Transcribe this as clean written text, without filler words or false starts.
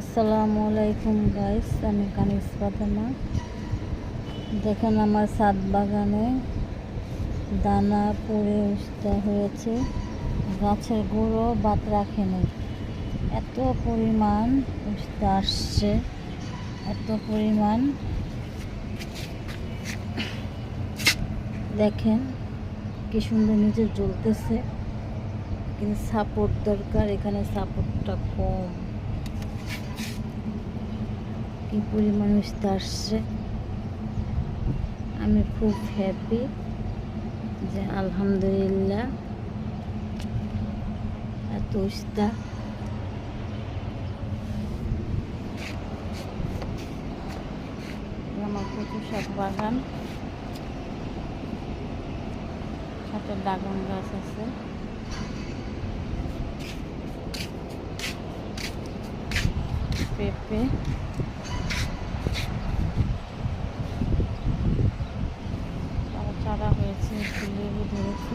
আসসালামু আলাইকুম গাইস, আমি কানিস ফাতেমা। দেখেন আমার ছাদ বাগানে দানা পড়ে উস্তা হয়েছে, গাছের গুঁড়ো বাদ রাখেনি। এত পরিমাণ উস্তা আসছে, এত পরিমাণ। দেখেন কি সুন্দর নিচে জ্বলতেছে, কিন্তু সাপোর্ট দরকার, এখানে সাপোর্টটা কম। কি পরিমাণ উস্তা আসছে, আমি খুব হ্যাপি যে আলহামদুলিল্লাহ এত উস্তা। আমার কচু শাক বাগান, সাথে ড্রাগন গাছ আছে। পেঁপে, চারা হয়েছে, লেবু ধরেছে।